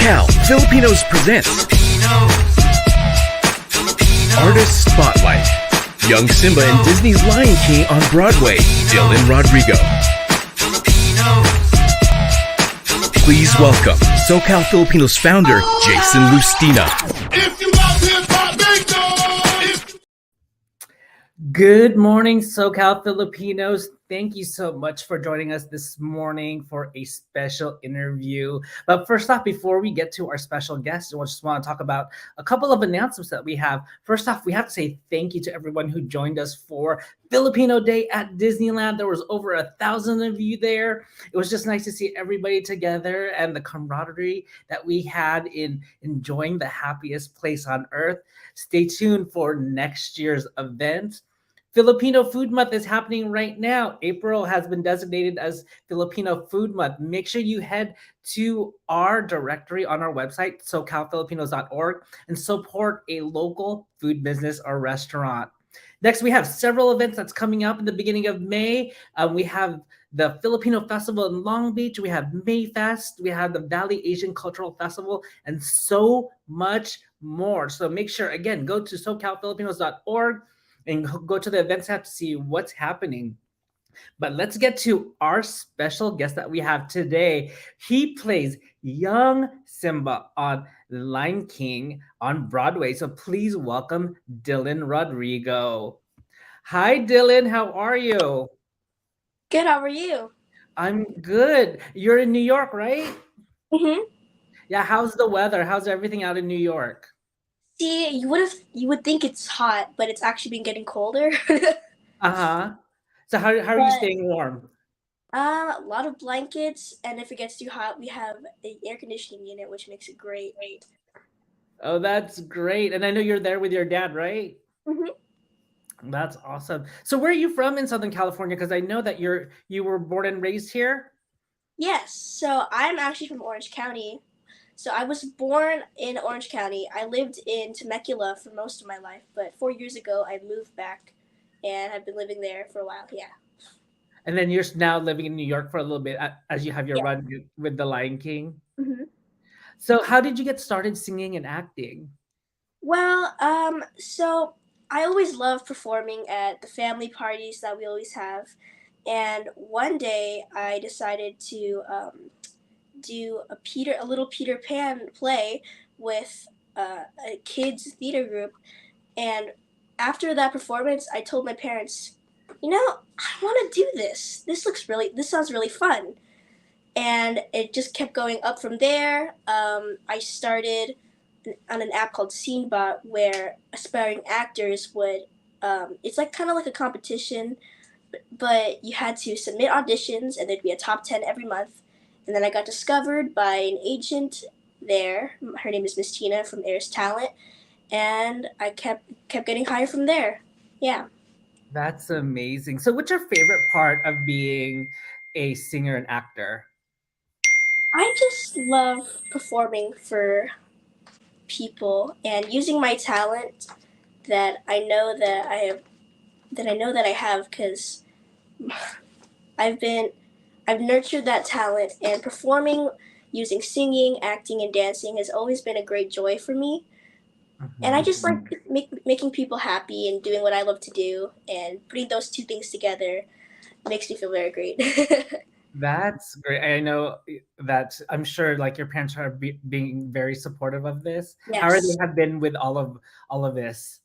SoCal Filipinos presents Artist Spotlight. Young Simba and Disney's Lion King on Broadway. Dylin Rodrigo. Please welcome SoCal Filipinos founder Jason Lustina. If you love hip-hop, make noise! Good morning, SoCal Filipinos. Thank you so much for joining us this morning for a special interview. But first off, before we get to our special guest, I just want to talk about a couple of announcements that we have. First off, we have to say thank you to everyone who joined us for Filipino Day at Disneyland. There was over 1,000 of you there. It was just nice to see everybody together and the camaraderie that we had in enjoying the happiest place on earth. Stay tuned for next year's event. Filipino Food Month is happening right now. April has been designated as Filipino Food Month. Make sure you head to our directory on our website, socalfilipinos.org, and support a local food business or restaurant. Next, we have several events that's coming up in the beginning of May. We have the Filipino Festival in Long Beach. We have Mayfest. We have the Valley Asian Cultural Festival, and so much more. So make sure, again, go to socalfilipinos.org and go to the events tab to see what's happening. But let's get to our special guest that we have today. He plays Young Simba on Lion King on Broadway. So please welcome Dylin Rodrigo. Hi, Dylin. How are you? Good, how are you? I'm good. You're in New York, right? Mm-hmm. Yeah, how's the weather? How's everything out in New York? See, you would think it's hot, but it's actually been getting colder. Uh-huh. So how are you But staying warm? a lot of blankets, and if it gets too hot, we have an air conditioning unit, which makes it great. Oh, that's great. And I know you're there with your dad, right? Mm-hmm. That's awesome. So where are you from in Southern California? Because I know that you were born and raised here. Yes, so I'm actually from Orange County. So I was born in Orange County. I lived in Temecula for most of my life, but 4 years ago I moved back, and I've been living there for a while. Yeah. And then you're now living in New York for a little bit as you have your Yeah. run with the Lion King. Mm-hmm. So how did you get started singing and acting? Well, so I always love performing at the family parties that we always have. And one day I decided to do a little Peter Pan play with a kids theater group. And after that performance, I told my parents, I want to do this. This sounds really fun. And it just kept going up from there. I started on an app called Simba where aspiring actors would it's like kind of like a competition, but you had to submit auditions and there'd be a top 10 every month. And then I got discovered by an agent there. Her name is Miss Tina from Airs Talent, and I kept getting hired from there. Yeah. That's amazing. So what's your favorite part of being a singer and actor? I just love performing for people and using my talent that I know that I have because I've nurtured that talent, and performing using singing, acting, and dancing has always been a great joy for me. And I just like making people happy and doing what I love to do, and putting those two things together makes me feel very great. That's great. I know that I'm sure like your parents are being very supportive of this. How are they Yes. have been with all of this?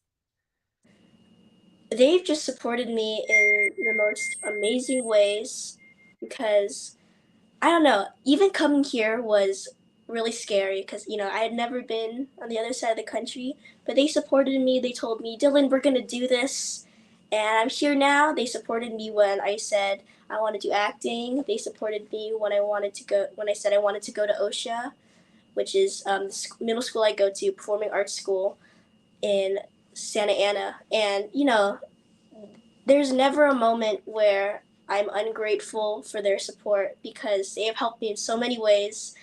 They've just supported me in the most amazing ways because I don't know, even coming here was really scary because, I had never been on the other side of the country, but they supported me. They told me, Dylan, we're going to do this. And I'm here now. They supported me when I said I want to do acting. They supported me when I said I wanted to go to OSHA, which is the middle school I go to, performing arts school in Santa Ana. And, there's never a moment where I'm ungrateful for their support because they have helped me in so many ways,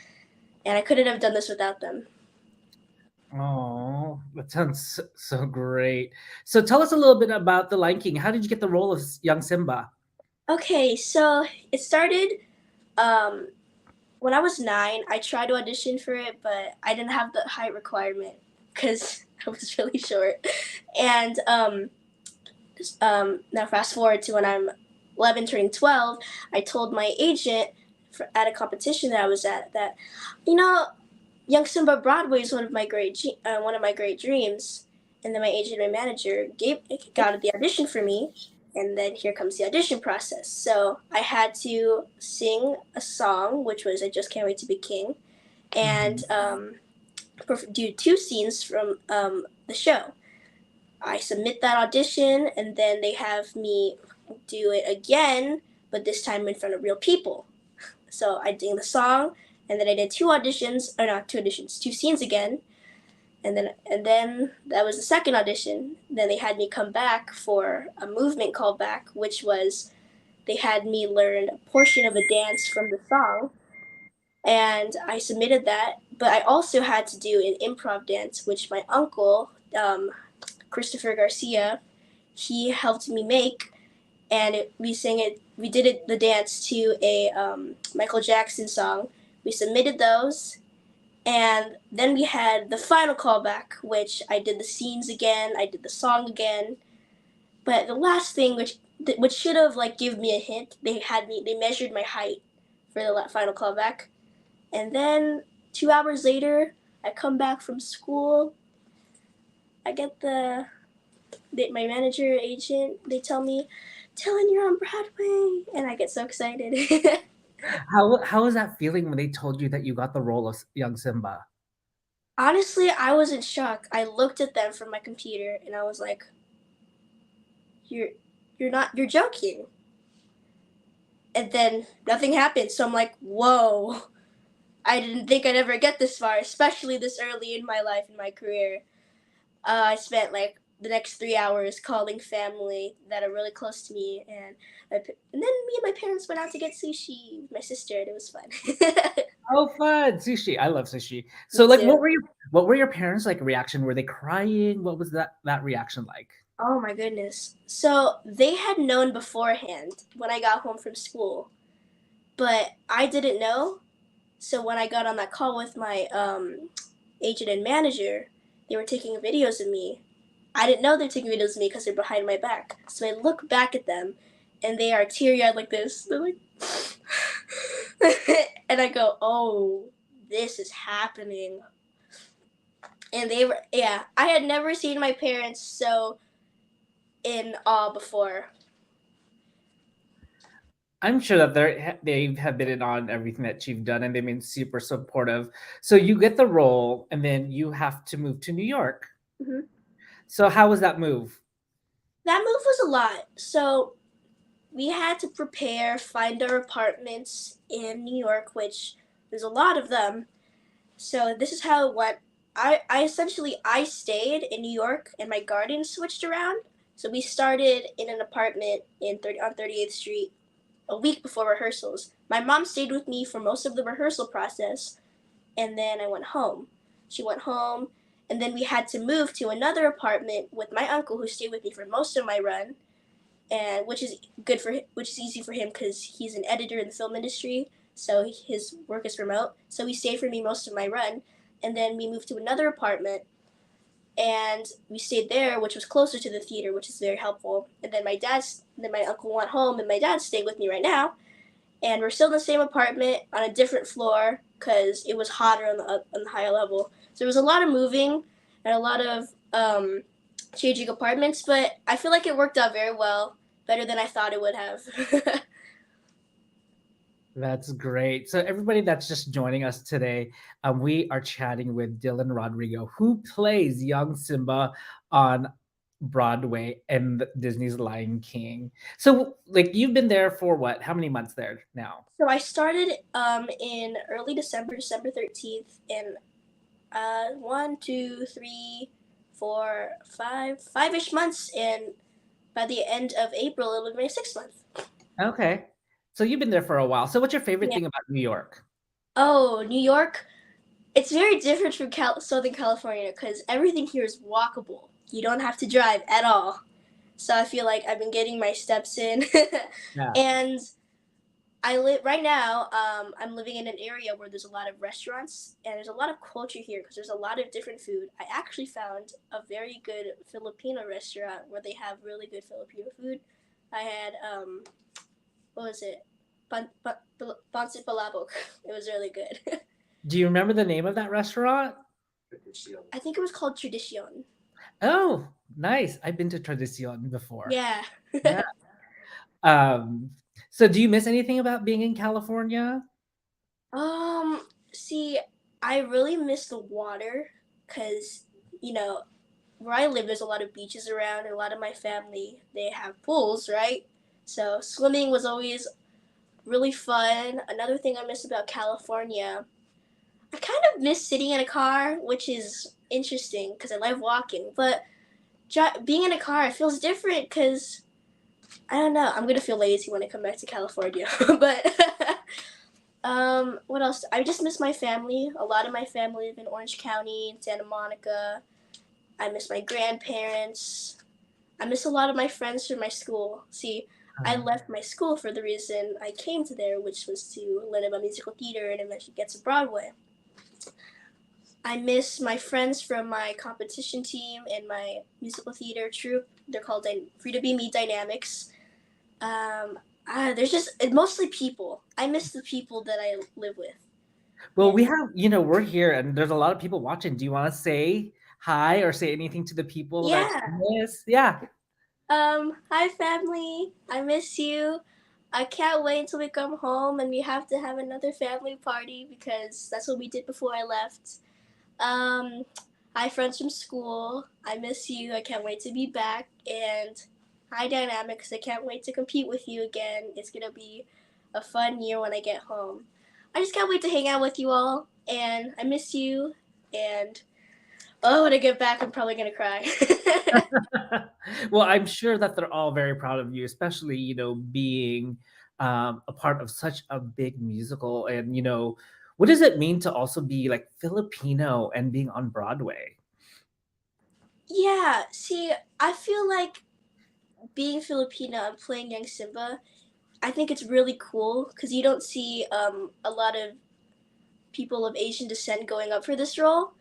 and I couldn't have done this without them. Oh, that sounds so great. So tell us a little bit about the Lion King. How did you get the role of young Simba? Okay, so it started um, when I was 9, I tried to audition for it, but I didn't have the height requirement because I was really short. And now fast forward to when I'm 11 turning 12, I told my agent at a competition that I was at that, you know, Young Simba Broadway is one of my great dreams. And then my agent and manager got the audition for me, and then here comes the audition process. So I had to sing a song, which was "I Just Can't Wait to Be King," and Mhm. do 2 scenes from the show. I submit that audition, and then they have me do it again, but this time in front of real people. So I did the song, and then I did 2 auditions, or not 2 auditions, 2 scenes again, and then that was the second audition. Then they had me come back for a movement callback, which was they had me learn a portion of a dance from the song, and I submitted that. But I also had to do an improv dance, which my uncle, Christopher Garcia, he helped me make, and we sang it. We did it the dance to a Michael Jackson song. We submitted those, and then we had the final callback, which I did the scenes again. I did the song again. But the last thing, which should have like given me a hint, they measured my height for the final callback, and then 2 hours later, I come back from school. I get my manager agent. They tell me, "Dylan, you're on Broadway," and I get so excited. How was that feeling when they told you that you got the role of young Simba? Honestly, I was in shock. I looked at them from my computer and I was like, "You're you're joking." And then nothing happened. So I'm like, "Whoa." I didn't think I'd ever get this far, especially this early in my life and my career. I spent like the next 3 hours calling family that are really close to me, and then me and my parents went out to get sushi with my sister, and it was fun. Oh, fun! Sushi. I love sushi. Me So, like, too. what were your parents like reaction? Were they crying? What was that reaction like? Oh my goodness. So they had known beforehand when I got home from school, but I didn't know. So when I got on that call with my agent and manager, they were taking videos of me. I didn't know they're taking videos of me because they're behind my back. So I look back at them, and they are teary eyed like this. They're like, and I go, "Oh, this is happening." And they were, yeah, I had never seen my parents so in awe before. I'm sure that they have been in on everything that you've done, and they've been super supportive. So you get the role, and then you have to move to New York. Mhm. So how was that move? That move was a lot. So we had to prepare, find our apartments in New York, which there's a lot of them. So this is how it went. I stayed in New York and my garden switched around. So we started in an apartment on 38th Street a week before rehearsals. My mom stayed with me for most of the rehearsal process, and then I went home. She went home, and then we had to move to another apartment with my uncle who stayed with me for most of my run, and which is easy for him because he's an editor in the film industry, so his work is remote. So he stayed for me most of my run, and then we moved to another apartment, and we stayed there, which was closer to the theater, which is very helpful. And then my uncle went home, and my dad's staying with me right now, and we're still in the same apartment on a different floor because it was hotter on the higher level. So there was a lot of moving and a lot of changing apartments, but I feel like it worked out very well, better than I thought it would have. That's great. So everybody that's just joining us today, we are chatting with Dylin Rodrigo, who plays young Simba on Broadway and Disney's Lion King. So, like, you've been there for what? How many months there now? So I started in early December, December 13th, and 5-ish months, and by the end of April, it'll be my 6th month. Okay. So you've been there for a while. So what's your favorite Yeah. thing about New York? Oh, New York. It's very different from Southern California because everything here is walkable. You don't have to drive at all. So I feel like I've been getting my steps in. Yeah. And I live right now. I'm living in an area where there's a lot of restaurants and there's a lot of culture here because there's a lot of different food. I actually found a very good Filipino restaurant where they have really good Filipino food. I had what was it? Pancit palabok. It was really good. Do you remember the name of that restaurant? I think it was called Tradicion. Oh, nice. I've been to Tradicion before. Yeah. Yeah. Um, so do you miss anything about being in California? See, I really miss the water because, you know, where I live, there's a lot of beaches around, and a lot of my family, they have pools, right? So swimming was always really fun. Another thing I miss about California, I kind of miss sitting in a car, which is interesting because I love walking, but being in a car, it feels different because I don't know. I'm gonna feel lazy when I come back to California, but what else? I just miss my family. A lot of my family live in Orange County, in Santa Monica. I miss my grandparents. I miss a lot of my friends from my school. See, I left my school for the reason I came to there, which was to learn about musical theater and eventually get to Broadway. I miss my friends from my competition team and my musical theater troupe. They're called Free to Be Me Dynamics. Um, there's just mostly people. I miss the people that I live with. Well, And we have, we're here and there's a lot of people watching. Do you want to say hi or say anything to the people that yeah, you miss? Yeah. hi family. I miss you. I can't wait until we come home and we have to have another family party because that's what we did before I left. Um, Hi friends from school. I miss you. I can't wait to be back. And hi Dynamics. I can't wait to compete with you again. It's gonna be a fun year when I get home. I just can't wait to hang out with you all. And I miss you. And oh, when I get back, I'm probably gonna cry. Well, I'm sure that they're all very proud of you, especially, being a part of such a big musical. And, what does it mean to also be like Filipino and being on Broadway? Yeah, see, I feel like being Filipino and playing Young Simba, I think it's really cool because you don't see a lot of people of Asian descent going up for this role.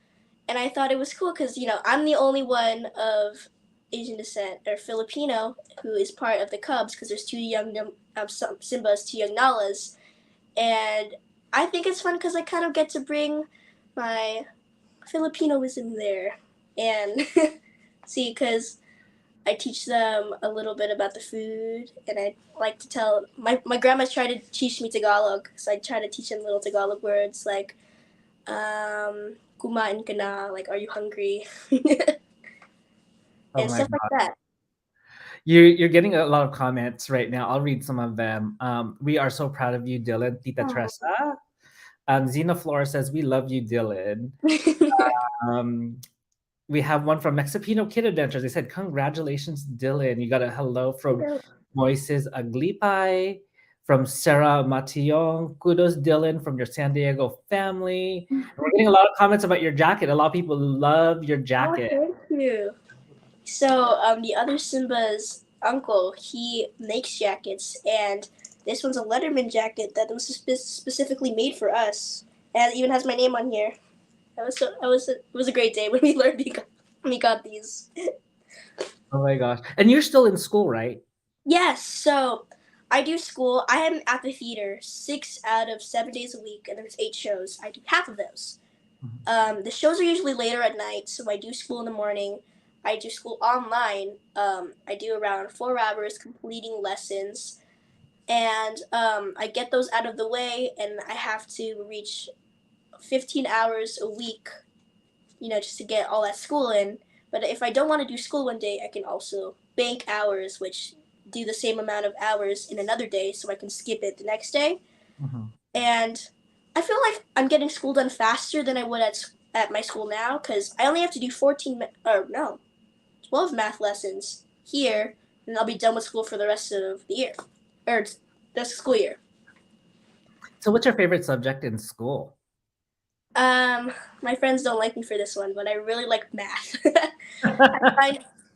And I thought it was cool because, I'm the only one of Asian descent or Filipino who is part of the Cubs because there's two young Simbas, two young Nalas. And I think it's fun because I kind of get to bring my Filipinoism there. And see, because I teach them a little bit about the food, and I like to tell my grandma's tried to teach me Tagalog, so I try to teach them little Tagalog words like kumain ka na, like are you hungry, Oh and my stuff like God. that. You're getting a lot of comments right now. I'll read some of them. We are so proud of you, Dylan. Tita Oh. Tressa. Zena Flora says, we love you, Dylan. Um, we have one from Mexipino Kid Adventures. They said, congratulations, Dylan. You got a hello from Moises Aglipay, from Sarah Matillon. Kudos, Dylan, from your San Diego family. And we're getting a lot of comments about your jacket. A lot of people love your Oh, jacket. thank you. So the other Simba's uncle, he makes jackets, and this one's a Letterman jacket that was specifically made for us, and it even has my name on here. It was a great day when we learned we got these. Oh my gosh. And you're still in school, right? Yes, so I do school. I am at the theater 6 out of 7 days a week, and there's 8 shows. I do half of those. The shows are usually later at night, so I do school in the morning. I do school online. I do around 4 hours completing lessons, and I get those out of the way, and I have to reach 15 hours a week, just to get all that school in. But if I don't want to do school one day, I can also bank hours, which do the same amount of hours in another day, so I can skip it the next day. Mhm. And I feel like I'm getting school done faster than I would at my school now because I only have to do 12 math lessons here, and I'll be done with school for the rest of the year, or the school year. So what's your favorite subject in school? My friends don't like me for this one, but I really like math.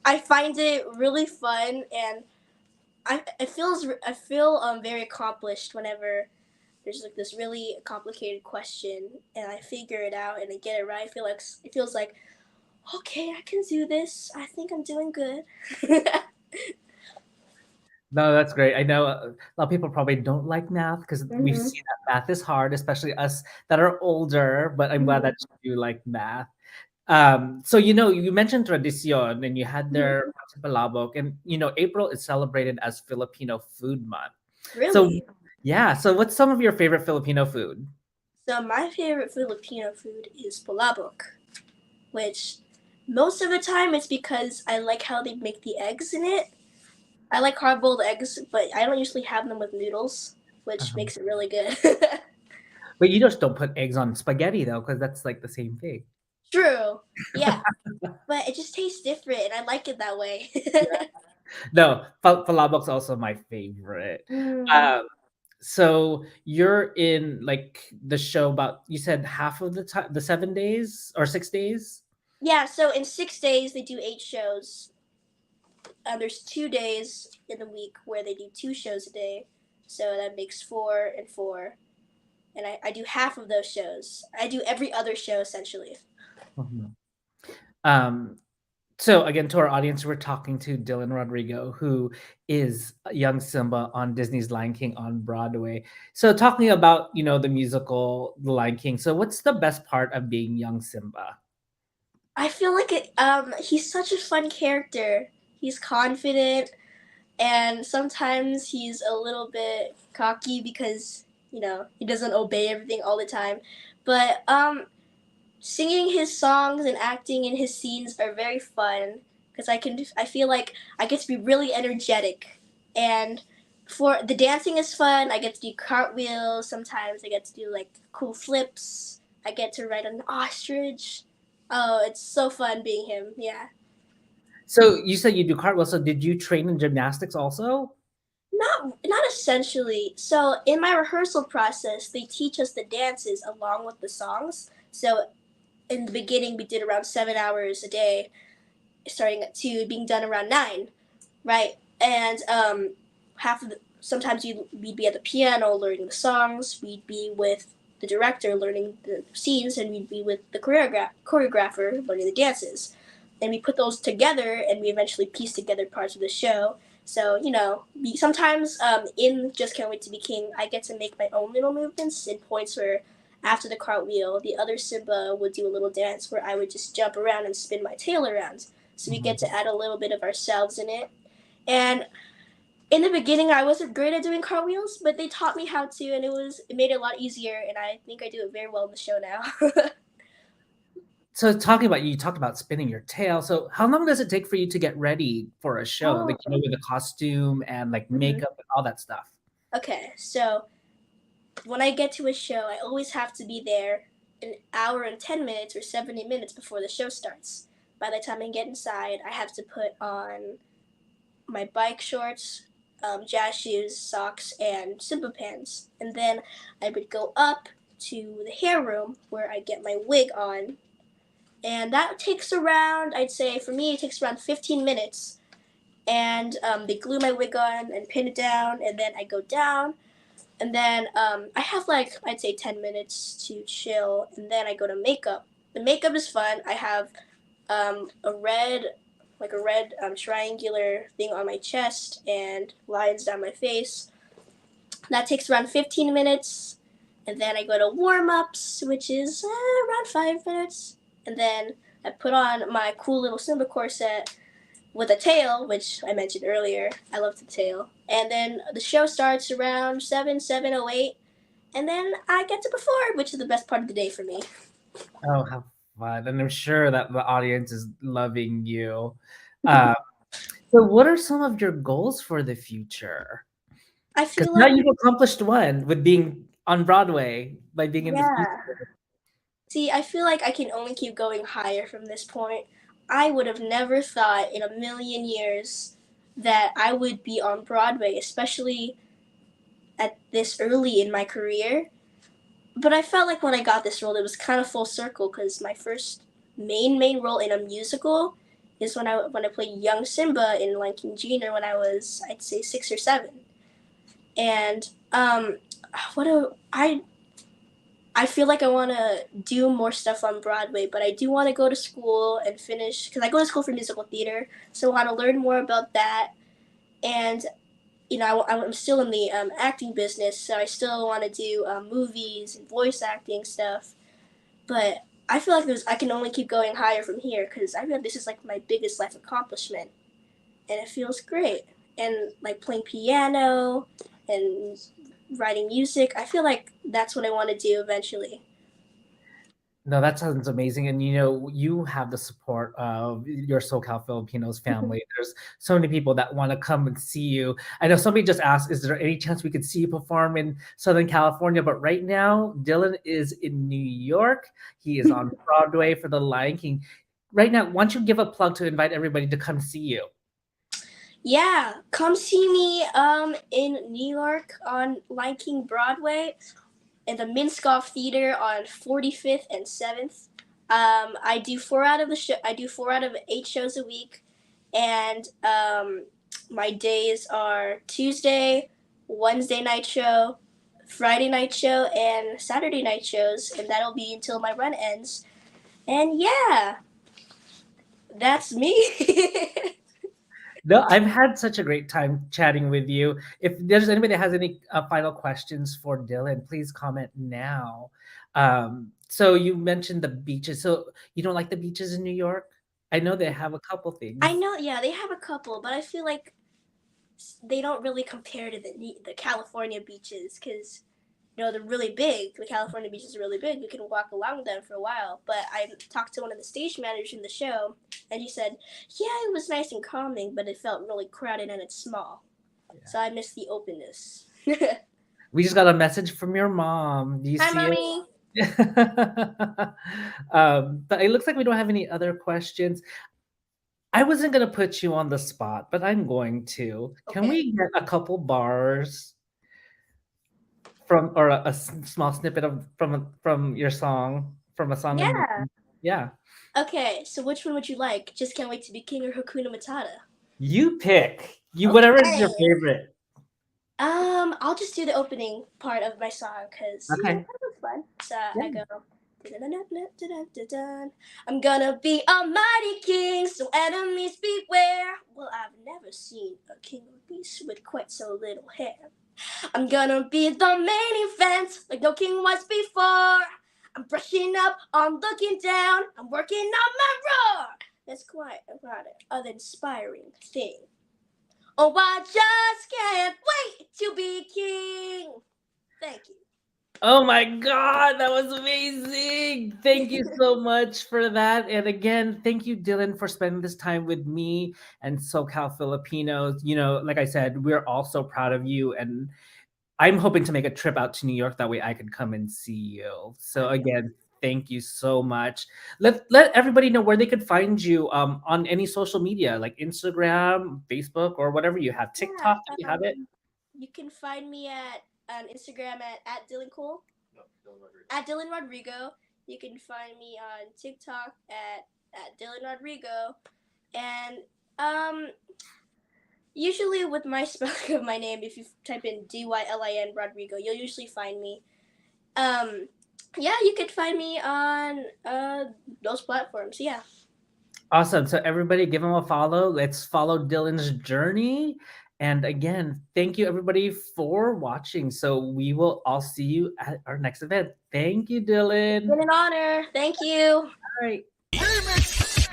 I find it really fun, and I feel very accomplished whenever there's like this really complicated question and I figure it out and I get it right. I feel like it feels like okay, I can do this. I think I'm doing good. No, that's great. I know a lot of people probably don't like math because we've Mhm. seen that math is hard, especially us that are older. But I'm glad Mhm. that you do like math. So you mentioned tradicion and you had Mhm. their palabok, and April is celebrated as Filipino Food Month. So Really? yeah, so what's some of your favorite Filipino food? So my favorite Filipino food is palabok, which most of the time it's because I like how they make the eggs in it. I like hard boiled eggs, but I don't usually have them with noodles, which Uh-huh. makes it really good. But you just don't put eggs on spaghetti though, because that's like the same thing. True. Yeah. But it just tastes different and I like it that way. No, palabok's also my favorite. Mm. Um, so you're in like the show about you said half of the time, the 7 days or 6 days? Yeah, so in 6 days they do 8 shows. There's 2 days in the week where they do 2 shows a day. So that makes 4 and 4. And I do half of those shows. I do every other show essentially. Mhm. Um, so again, to our audience, we're talking to Dylin Rodrigo, who is young Simba on Disney's Lion King on Broadway. So talking about, the musical The Lion King. So what's the best part of being young Simba? I feel like he's such a fun character. He's confident and sometimes he's a little bit cocky because, he doesn't obey everything all the time. But singing his songs and acting in his scenes are very fun because I feel like I get to be really energetic and for the dancing is fun. I get to do cartwheels. Sometimes I get to do like cool flips. I get to ride an ostrich. Oh, it's so fun being him. Yeah. So you said you do cartwheels. So did you train in gymnastics also? Not essentially. So in my rehearsal process, they teach us the dances along with the songs. So in the beginning, we did around 7 hours a day, starting at 2, being done around 9, right? And half of the sometimes we'd be at the piano learning the songs. We'd be with the director learning the scenes, and we'd be with the choreographer learning the dances. And we put those together, and we eventually piece together parts of the show. So sometimes in Just Can't Wait to Be King, I get to make my own little movements in points where after the cartwheel, the other Simba would do a little dance where I would just jump around and spin my tail around. So we get Mhm. to add a little bit of ourselves in it. And in the beginning, I wasn't great at doing cartwheels, but they taught me how to, and it made it a lot easier. And I think I do it very well in the show now. So talking about you talked about spinning your tail. So how long does it take for you to get ready for a show? Like, Oh. with the costume and like Mhm. makeup and all that stuff. Okay, so when I get to a show, I always have to be there an hour and 10 minutes or 70 minutes before the show starts. By the time I get inside, I have to put on my bike shorts, jazz shoes, socks, and Simba pants. And then I would go up to the hair room where I get my wig on. And that takes around, I'd say for me, it takes around 15 minutes. And they glue my wig on and pin it down, and then I go down. And then I have like, I'd say 10 minutes to chill, and then I go to makeup. The makeup is fun. I have a red, triangular thing on my chest and lines down my face. That takes around 15 minutes. And then I go to warm ups, which is around 5 minutes. And then I put on my cool little Simba corset with a tail, which I mentioned earlier. I love the tail. And then the show starts around 7:08. And then I get to perform, which is the best part of the day for me. Oh, how fun. And I'm sure that the audience is loving you. Uh, so what are some of your goals for the future? I Because feel now like, you've accomplished one with being on Broadway by being in this yeah. musical. See, I feel like I can only keep going higher from this point. I would have never thought in a million years that I would be on Broadway, especially at this early in my career. But I felt like when I got this role, it was kind of full circle because my first main role in a musical is when I played Young Simba in Lion King Jr. when I was, I'd say, 6 or 7. And what do I feel like I want to do more stuff on Broadway, but I do want to go to school and finish, because I go to school for musical theater, so I want to learn more about that. And I'm still in the acting business, so I still want to do movies and voice acting stuff. But I feel like I can only keep going higher from here, because I feel like this is like my biggest life accomplishment, and it feels great. And like playing piano and writing music, I feel like that's what I want to do eventually. No, that sounds amazing. And you know, you have the support of your SoCal Filipinos family. There's so many people that want to come and see you. I know somebody just asked, is there any chance we could see you perform in Southern California? But right now, Dylin is in New York. He is on Broadway for The Lion King. Right now, why don't you give a plug to invite everybody to come see you? Yeah, come see me in New York on Lion King Broadway in the Minskoff Theater on 45th and 7th. I do 4 out of 8 shows a week, and my days are Tuesday, Wednesday night show, Friday night show, and Saturday night shows, and that'll be until my run ends. And yeah, that's me. No, I've had such a great time chatting with you. If there's anybody that has any final questions for Dylin, please comment now. So you mentioned the beaches. So you don't like the beaches in New York? I know they have a couple things. I know, yeah, they have a couple, but I feel like they don't really compare to the California beaches, because they're really big. The California beaches are really big. You can walk along them for a while. But I talked to one of the stage managers in the show, and he said, yeah, it was nice and calming, but it felt really crowded and it's small. Yeah. So I miss the openness. We just got a message from your mom. Do you Hi, see Mommy. it? But it looks like we don't have any other questions. I wasn't going to put you on the spot, but I'm going to. Okay. Can we get a couple bars from, or a small snippet of from your song, from a song? Yeah. Yeah. Okay, so which one would you like? Just Can't Wait to Be King or Hakuna Matata? You pick. Whatever is your favorite. I'll just do the opening part of my song, because Okay. that was fun. So I go, I'm gonna be a mighty king, so enemies beware. Well, I've never seen a king or beast with quite so little hair. I'm gonna be the main event, like no king was before. I'm brushing up, I'm looking down, I'm working on my roar. That's quite an inspiring thing. Oh, I just can't wait to be king. Thank you. Oh my God, that was amazing. Thank you so much for that. And again, thank you, Dylin, for spending this time with me and SoCal Filipinos. You know, like I said, we're all so proud of you. And I'm hoping to make a trip out to New York. That way I could come and see you. So again, thank you so much. Let everybody know where they could find you on any social media, like Instagram, Facebook, or whatever you have. TikTok, do you have it? You can find me on Instagram at Dylin Cole. No, Dylin Rodrigo. At Dylin Rodrigo. You can find me on TikTok at Dylin Rodrigo. And usually with my spelling of my name, if you type in Dylin Rodrigo, you'll usually find me. Yeah, you could find me on those platforms. Yeah. Awesome. So everybody give him a follow. Let's follow Dylan's journey. And again, thank you everybody for watching. So we will all see you at our next event. Thank you, Dylin. It's been an honor. Thank you. All right. Remix.